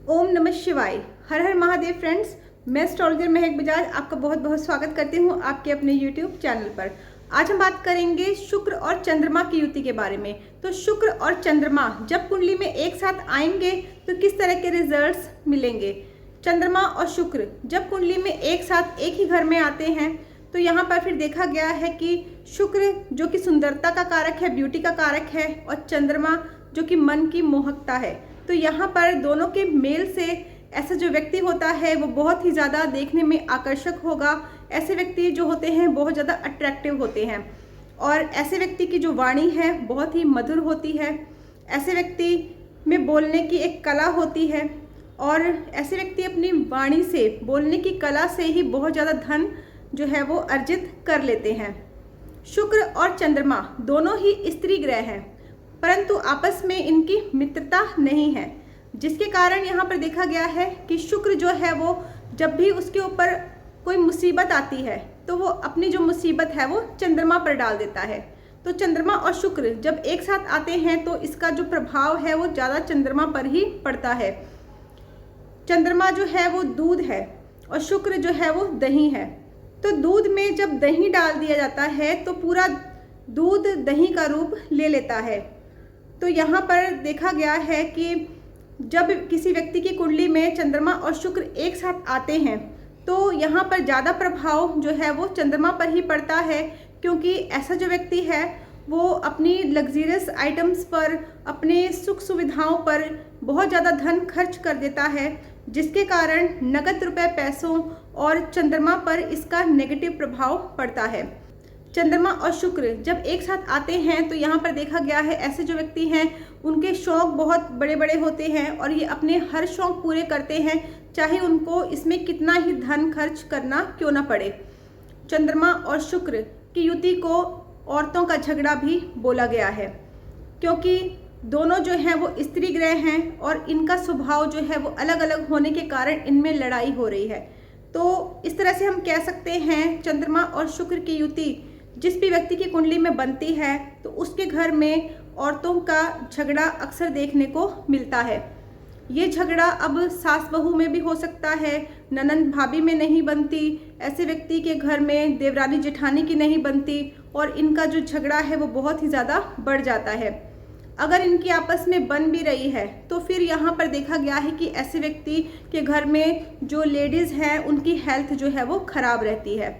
ओम नमः शिवाय। हर हर महादेव फ्रेंड्स, मैं एस्ट्रोलॉजर महक बजाज आपका बहुत बहुत स्वागत करती हूँ आपके अपने यूट्यूब चैनल पर। आज हम बात करेंगे शुक्र और चंद्रमा की युति के बारे में। तो शुक्र और चंद्रमा जब कुंडली में एक साथ आएंगे तो किस तरह के रिजल्ट्स मिलेंगे। चंद्रमा और शुक्र जब कुंडली में एक साथ एक ही घर में आते हैं तो यहाँ पर फिर देखा गया है कि शुक्र जो कि सुंदरता का कारक है, ब्यूटी का कारक है, और चंद्रमा जो कि मन की मोहकता है। तो यहाँ पर दोनों के मेल से ऐसा जो व्यक्ति होता है वो बहुत ही ज़्यादा देखने में आकर्षक होगा। ऐसे व्यक्ति जो होते हैं बहुत ज़्यादा अट्रैक्टिव होते हैं, और ऐसे व्यक्ति की जो वाणी है बहुत ही मधुर होती है। ऐसे व्यक्ति में बोलने की एक कला होती है, और ऐसे व्यक्ति अपनी वाणी से, बोलने की कला से ही बहुत ज़्यादा धन जो है वो अर्जित कर लेते हैं। शुक्र और चंद्रमा दोनों ही स्त्री ग्रह हैं, परंतु आपस में इनकी मित्रता नहीं है, जिसके कारण यहाँ पर देखा गया है कि शुक्र जो है वो जब भी उसके ऊपर कोई मुसीबत आती है तो वो अपनी जो मुसीबत है वो चंद्रमा पर डाल देता है। तो चंद्रमा और शुक्र जब एक साथ आते हैं तो इसका जो प्रभाव है वो ज़्यादा चंद्रमा पर ही पड़ता है। चंद्रमा जो है वो दूध है और शुक्र जो है वो दही है। तो दूध में जब दही डाल दिया जाता है तो पूरा दूध दही का रूप ले लेता है। तो यहाँ पर देखा गया है कि जब किसी व्यक्ति की कुंडली में चंद्रमा और शुक्र एक साथ आते हैं तो यहाँ पर ज़्यादा प्रभाव जो है वो चंद्रमा पर ही पड़ता है, क्योंकि ऐसा जो व्यक्ति है वो अपनी लग्जरियस आइटम्स पर, अपने सुख सुविधाओं पर बहुत ज़्यादा धन खर्च कर देता है, जिसके कारण नकद रुपए, पैसों और चंद्रमा पर इसका नेगेटिव प्रभाव पड़ता है। चंद्रमा और शुक्र जब एक साथ आते हैं तो यहाँ पर देखा गया है ऐसे जो व्यक्ति हैं उनके शौक बहुत बड़े बड़े होते हैं, और ये अपने हर शौक पूरे करते हैं, चाहे उनको इसमें कितना ही धन खर्च करना क्यों ना पड़े। चंद्रमा और शुक्र की युति को औरतों का झगड़ा भी बोला गया है, क्योंकि दोनों जो हैं वो स्त्री ग्रह हैं और इनका स्वभाव जो है वो अलग अलग होने के कारण इनमें लड़ाई हो रही है। तो इस तरह से हम कह सकते हैं चंद्रमा और शुक्र की युति जिस भी व्यक्ति की कुंडली में बनती है तो उसके घर में औरतों का झगड़ा अक्सर देखने को मिलता है। ये झगड़ा अब सास बहू में भी हो सकता है, ननंद भाभी में नहीं बनती, ऐसे व्यक्ति के घर में देवरानी जेठानी की नहीं बनती, और इनका जो झगड़ा है वो बहुत ही ज़्यादा बढ़ जाता है। अगर इनकी आपस में बन भी रही है तो फिर यहाँ पर देखा गया है कि ऐसे व्यक्ति के घर में जो लेडीज़ हैं उनकी हेल्थ जो है वो खराब रहती है।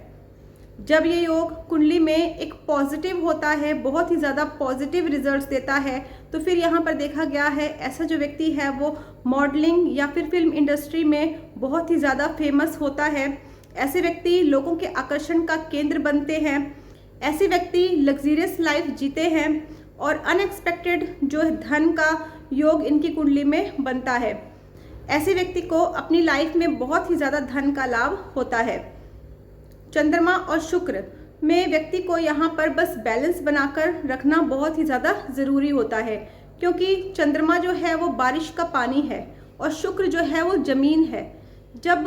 जब ये योग कुंडली में एक पॉजिटिव होता है, बहुत ही ज़्यादा पॉजिटिव रिजल्ट्स देता है, तो फिर यहाँ पर देखा गया है ऐसा जो व्यक्ति है वो मॉडलिंग या फिर फिल्म इंडस्ट्री में बहुत ही ज़्यादा फेमस होता है। ऐसे व्यक्ति लोगों के आकर्षण का केंद्र बनते हैं। ऐसे व्यक्ति लग्जरियस लाइफ जीते हैं और अनएक्सपेक्टेड जो धन का योग इनकी कुंडली में बनता है। ऐसे व्यक्ति को अपनी लाइफ में बहुत ही ज़्यादा धन का लाभ होता है। चंद्रमा और शुक्र में व्यक्ति को यहाँ पर बस बैलेंस बनाकर रखना बहुत ही ज़्यादा ज़रूरी होता है, क्योंकि चंद्रमा जो है वो बारिश का पानी है और शुक्र जो है वो ज़मीन है। जब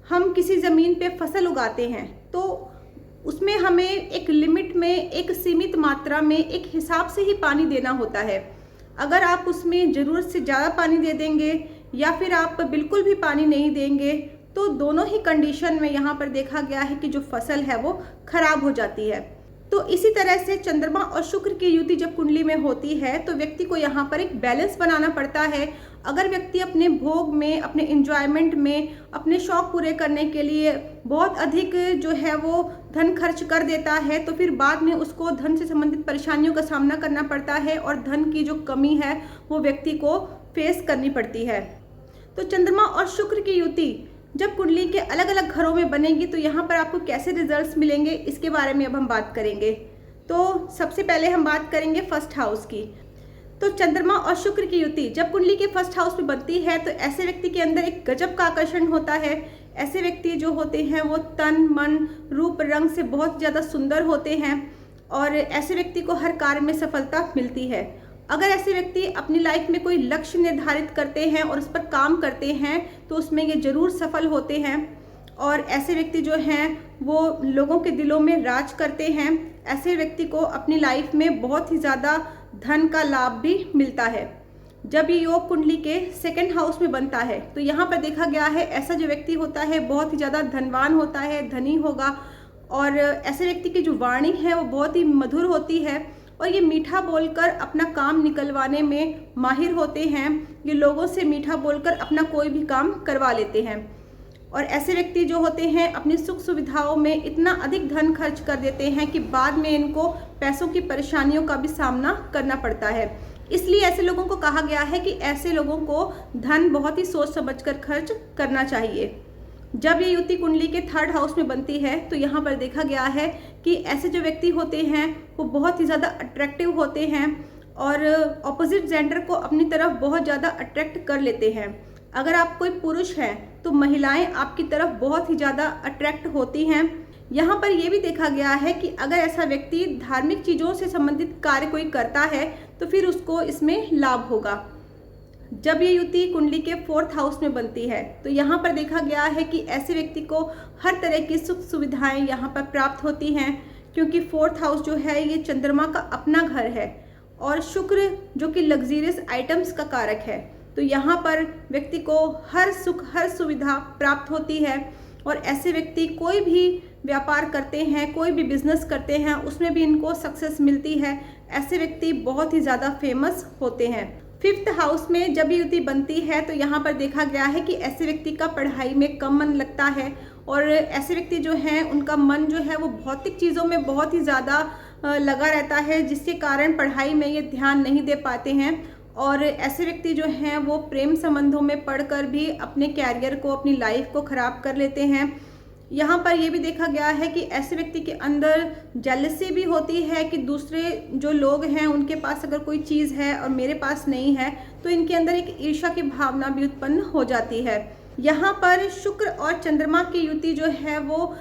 हम किसी ज़मीन पे फसल उगाते हैं तो उसमें हमें एक लिमिट में, एक सीमित मात्रा में, एक हिसाब से ही पानी देना होता है। अगर आप उसमें ज़रूरत से ज़्यादा पानी दे देंगे या फिर आप बिल्कुल भी पानी नहीं देंगे तो दोनों ही कंडीशन में यहाँ पर देखा गया है कि जो फसल है वो खराब हो जाती है। तो इसी तरह से चंद्रमा और शुक्र की युति जब कुंडली में होती है तो व्यक्ति को यहाँ पर एक बैलेंस बनाना पड़ता है। अगर व्यक्ति अपने भोग में, अपने एंजॉयमेंट में, अपने शौक पूरे करने के लिए बहुत अधिक जो है वो धन खर्च कर देता है तो फिर बाद में उसको धन से संबंधित परेशानियों का सामना करना पड़ता है, और धन की जो कमी है वो व्यक्ति को फेस करनी पड़ती है। तो चंद्रमा और शुक्र की युति जब कुंडली के अलग अलग घरों में बनेगी तो यहाँ पर आपको कैसे रिजल्ट्स मिलेंगे इसके बारे में अब हम बात करेंगे। तो सबसे पहले हम बात करेंगे फर्स्ट हाउस की। तो चंद्रमा और शुक्र की युति जब कुंडली के फर्स्ट हाउस में बनती है तो ऐसे व्यक्ति के अंदर एक गजब का आकर्षण होता है। ऐसे व्यक्ति जो होते हैं वो तन, मन, रूप, रंग से बहुत ज़्यादा सुंदर होते हैं, और ऐसे व्यक्ति को हर कार्य में सफलता मिलती है। अगर ऐसे व्यक्ति अपनी लाइफ में कोई लक्ष्य निर्धारित करते हैं और उस पर काम करते हैं तो उसमें ये जरूर सफल होते हैं, और ऐसे व्यक्ति जो हैं वो लोगों के दिलों में राज करते हैं। ऐसे व्यक्ति को अपनी लाइफ में बहुत ही ज़्यादा धन का लाभ भी मिलता है। जब ये योग कुंडली के सेकंड हाउस में बनता है तो यहाँ पर देखा गया है ऐसा जो व्यक्ति होता है बहुत ही ज़्यादा धनवान होता है, धनी होगा। और ऐसे व्यक्ति की जो वाणी है वो बहुत ही मधुर होती है और ये मीठा बोलकर अपना काम निकलवाने में माहिर होते हैं। ये लोगों से मीठा बोलकर अपना कोई भी काम करवा लेते हैं। और ऐसे व्यक्ति जो होते हैं अपनी सुख सुविधाओं में इतना अधिक धन खर्च कर देते हैं कि बाद में इनको पैसों की परेशानियों का भी सामना करना पड़ता है। इसलिए ऐसे लोगों को कहा गया है कि ऐसे लोगों को धन बहुत ही सोच समझकर खर्च करना चाहिए। जब ये युति कुंडली के थर्ड हाउस में बनती है तो यहाँ पर देखा गया है कि ऐसे जो व्यक्ति होते हैं वो बहुत ही ज़्यादा अट्रैक्टिव होते हैं और ऑपोजिट जेंडर को अपनी तरफ बहुत ज़्यादा अट्रैक्ट कर लेते हैं। अगर आप कोई पुरुष हैं तो महिलाएं आपकी तरफ बहुत ही ज़्यादा अट्रैक्ट होती हैं। यहाँ पर यह भी देखा गया है कि अगर ऐसा व्यक्ति धार्मिक चीज़ों से संबंधित कार्य कोई करता है तो फिर उसको इसमें लाभ होगा। जब ये युति कुंडली के फोर्थ हाउस में बनती है तो यहाँ पर देखा गया है कि ऐसे व्यक्ति को हर तरह की सुख सुविधाएं यहाँ पर प्राप्त होती हैं, क्योंकि फोर्थ हाउस जो है ये चंद्रमा का अपना घर है और शुक्र जो कि लग्जरियस आइटम्स का कारक है। तो यहाँ पर व्यक्ति को हर सुख हर सुविधा प्राप्त होती है और ऐसे व्यक्ति कोई भी व्यापार करते हैं, कोई भी बिजनेस करते हैं, उसमें भी इनको सक्सेस मिलती है। ऐसे व्यक्ति बहुत ही ज़्यादा फेमस होते हैं। फिफ्थ हाउस में जब युति बनती है तो यहाँ पर देखा गया है कि ऐसे व्यक्ति का पढ़ाई में कम मन लगता है और ऐसे व्यक्ति जो हैं उनका मन जो है वो भौतिक चीज़ों में बहुत ही ज़्यादा लगा रहता है, जिसके कारण पढ़ाई में ये ध्यान नहीं दे पाते हैं। और ऐसे व्यक्ति जो हैं वो प्रेम संबंधों में पढ़कर भी अपने कैरियर को, अपनी लाइफ को ख़राब कर लेते हैं। यहाँ पर यह भी देखा गया है कि ऐसे व्यक्ति के अंदर जेलसी भी होती है कि दूसरे जो लोग हैं उनके पास अगर कोई चीज़ है और मेरे पास नहीं है तो इनके अंदर एक ईर्ष्या की भावना भी उत्पन्न हो जाती है। यहाँ पर शुक्र और चंद्रमा की युति जो है वो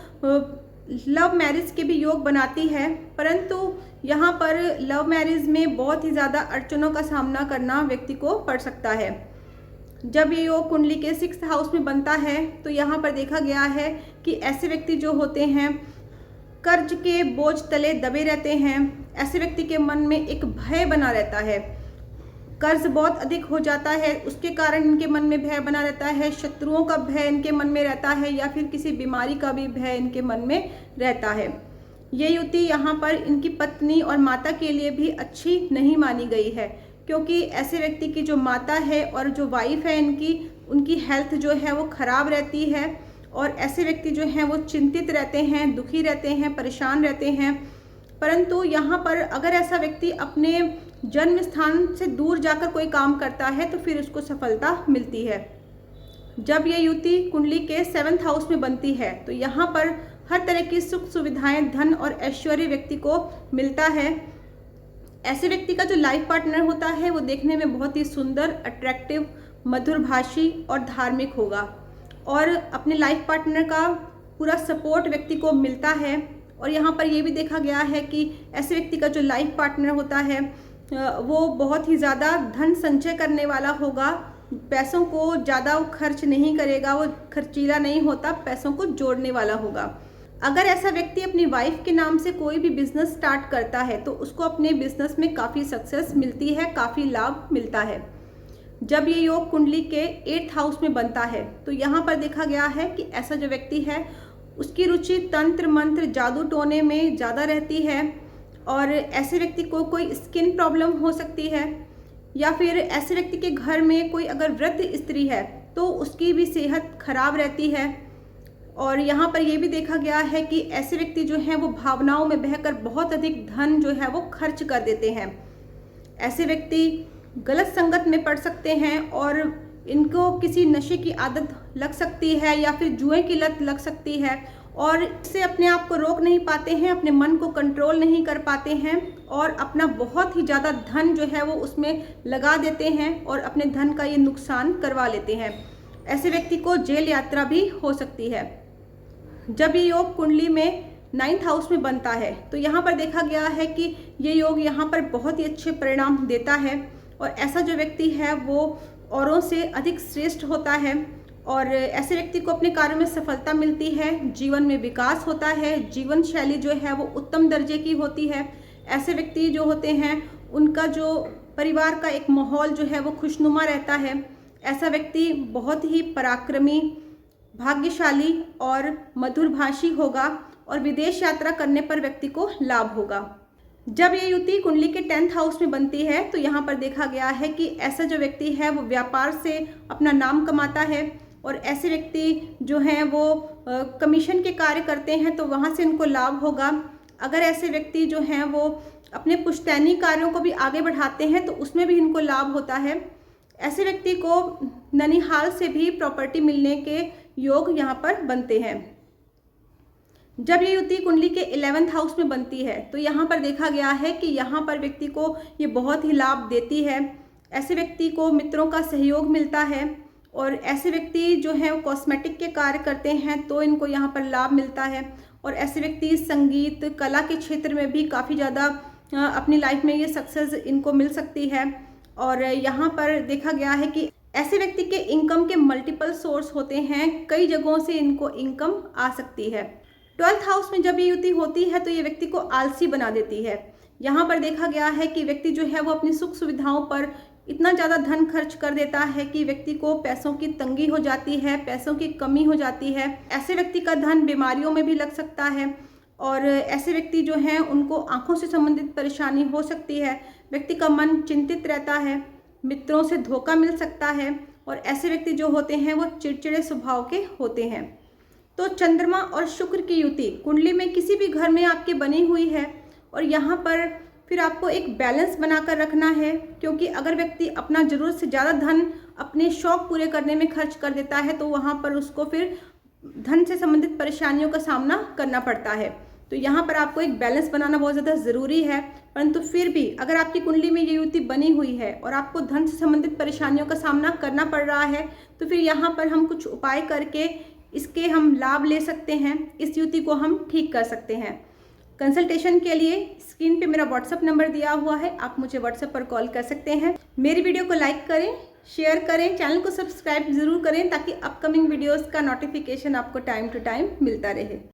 लव मैरिज के भी योग बनाती है, परंतु यहाँ पर लव मैरिज में बहुत ही ज़्यादा अड़चनों का सामना करना व्यक्ति को पड़ सकता है। जब ये योग कुंडली के सिक्स्थ हाउस में बनता है तो यहाँ पर देखा गया है कि ऐसे व्यक्ति जो होते हैं कर्ज के बोझ तले दबे रहते हैं। ऐसे व्यक्ति के मन में एक भय बना रहता है, कर्ज बहुत अधिक हो जाता है उसके कारण इनके मन में भय बना रहता है, शत्रुओं का भय इनके मन में रहता है या फिर किसी बीमारी का भी भय इनके मन में रहता है। ये युति यहाँ पर इनकी पत्नी और माता के लिए भी अच्छी नहीं मानी गई है, क्योंकि ऐसे व्यक्ति की जो माता है और जो वाइफ है उनकी हेल्थ जो है वो ख़राब रहती है और ऐसे व्यक्ति जो हैं वो चिंतित रहते हैं, दुखी रहते हैं, परेशान रहते हैं। परंतु यहाँ पर अगर ऐसा व्यक्ति अपने जन्म स्थान से दूर जाकर कोई काम करता है तो फिर उसको सफलता मिलती है। जब ये युति कुंडली के सेवंथ हाउस में बनती है तो यहाँ पर हर तरह की सुख सुविधाएं, धन और ऐश्वर्य व्यक्ति को मिलता है। ऐसे व्यक्ति का जो लाइफ पार्टनर होता है वो देखने में बहुत ही सुंदर, अट्रैक्टिव, मधुरभाषी और धार्मिक होगा और अपने लाइफ पार्टनर का पूरा सपोर्ट व्यक्ति को मिलता है। और यहाँ पर ये भी देखा गया है कि ऐसे व्यक्ति का जो लाइफ पार्टनर होता है वो बहुत ही ज़्यादा धन संचय करने वाला होगा, पैसों को ज़्यादा खर्च नहीं करेगा, वो खर्चीला नहीं होता, पैसों को जोड़ने वाला होगा। अगर ऐसा व्यक्ति अपनी वाइफ के नाम से कोई भी बिजनेस स्टार्ट करता है तो उसको अपने बिजनेस में काफ़ी सक्सेस मिलती है, काफ़ी लाभ मिलता है। जब ये योग कुंडली के 8th हाउस में बनता है तो यहाँ पर देखा गया है कि ऐसा जो व्यक्ति है उसकी रुचि तंत्र मंत्र जादू टोने में ज़्यादा रहती है और ऐसे व्यक्ति को कोई स्किन प्रॉब्लम हो सकती है या फिर ऐसे व्यक्ति के घर में कोई अगर वृद्ध स्त्री है तो उसकी भी सेहत खराब रहती है। और यहाँ पर यह भी देखा गया है कि ऐसे व्यक्ति जो हैं वो भावनाओं में बहकर बहुत अधिक धन जो है वो खर्च कर देते हैं। ऐसे व्यक्ति गलत संगत में पड़ सकते हैं और इनको किसी नशे की आदत लग सकती है या फिर जुए की लत लग सकती है और इससे अपने आप को रोक नहीं पाते हैं, अपने मन को कंट्रोल नहीं कर पाते हैं और अपना बहुत ही ज़्यादा धन जो है वो उसमें लगा देते हैं और अपने धन का ये नुकसान करवा लेते हैं। ऐसे व्यक्ति को जेल यात्रा भी हो सकती है। जब ये योग कुंडली में 9th हाउस में बनता है तो यहाँ पर देखा गया है कि ये योग यहाँ पर बहुत ही अच्छे परिणाम देता है और ऐसा जो व्यक्ति है वो औरों से अधिक श्रेष्ठ होता है और ऐसे व्यक्ति को अपने कार्य में सफलता मिलती है, जीवन में विकास होता है, जीवन शैली जो है वो उत्तम दर्जे की होती है। ऐसे व्यक्ति जो होते हैं उनका जो परिवार का एक माहौल जो है वो खुशनुमा रहता है। ऐसा व्यक्ति बहुत ही पराक्रमी, भाग्यशाली और मधुरभाषी होगा और विदेश यात्रा करने पर व्यक्ति को लाभ होगा। जब ये युति कुंडली के 10th हाउस में बनती है तो यहाँ पर देखा गया है कि ऐसा जो व्यक्ति है वो व्यापार से अपना नाम कमाता है और ऐसे व्यक्ति जो हैं वो कमीशन के कार्य करते हैं तो वहाँ से इनको लाभ होगा। अगर ऐसे व्यक्ति जो हैं वो अपने पुश्तैनी कार्यों को भी आगे बढ़ाते हैं तो उसमें भी इनको लाभ होता है। ऐसे व्यक्ति को ननिहाल से भी प्रॉपर्टी मिलने के योग यहाँ पर बनते हैं। जब ये युति कुंडली के 11th हाउस में बनती है तो यहाँ पर देखा गया है कि यहाँ पर व्यक्ति को ये बहुत ही लाभ देती है। ऐसे व्यक्ति को मित्रों का सहयोग मिलता है और ऐसे व्यक्ति जो है वो कॉस्मेटिक के कार्य करते हैं तो इनको यहाँ पर लाभ मिलता है। और ऐसे व्यक्ति संगीत कला के क्षेत्र में भी काफ़ी ज़्यादा अपनी लाइफ में ये सक्सेस इनको मिल सकती है। और यहाँ पर देखा गया है कि ऐसे व्यक्ति के इनकम के मल्टीपल सोर्स होते हैं, कई जगहों से इनको इनकम आ सकती है। 12th हाउस में जब ये युति होती है तो ये व्यक्ति को आलसी बना देती है। यहाँ पर देखा गया है कि व्यक्ति जो है वो अपनी सुख सुविधाओं पर इतना ज़्यादा धन खर्च कर देता है कि व्यक्ति को पैसों की तंगी हो जाती है, पैसों की कमी हो जाती है। ऐसे व्यक्ति का धन बीमारियों में भी लग सकता है और ऐसे व्यक्ति जो हैं उनको आँखों से संबंधित परेशानी हो सकती है। व्यक्ति का मन चिंतित रहता है, मित्रों से धोखा मिल सकता है और ऐसे व्यक्ति जो होते हैं वो चिड़चिड़े स्वभाव के होते हैं। तो चंद्रमा और शुक्र की युति कुंडली में किसी भी घर में आपके बनी हुई है और यहाँ पर फिर आपको एक बैलेंस बनाकर रखना है, क्योंकि अगर व्यक्ति अपना ज़रूरत से ज़्यादा धन अपने शौक़ पूरे करने में खर्च कर देता है तो वहाँ पर उसको फिर धन से संबंधित परेशानियों का सामना करना पड़ता है। तो यहाँ पर आपको एक बैलेंस बनाना बहुत ज़्यादा ज़रूरी है। परंतु फिर भी अगर आपकी कुंडली में ये युति बनी हुई है और आपको धन से संबंधित परेशानियों का सामना करना पड़ रहा है तो फिर यहाँ पर हम कुछ उपाय करके इसके हम लाभ ले सकते हैं, इस युति को हम ठीक कर सकते हैं। कंसल्टेशन के लिए स्क्रीन पे मेरा व्हाट्सअप नंबर दिया हुआ है, आप मुझे व्हाट्सएप पर कॉल कर सकते हैं। मेरी वीडियो को लाइक करें, शेयर करें, चैनल को सब्सक्राइब ज़रूर करें ताकि अपकमिंग वीडियोस का नोटिफिकेशन आपको टाइम टू टाइम मिलता रहे।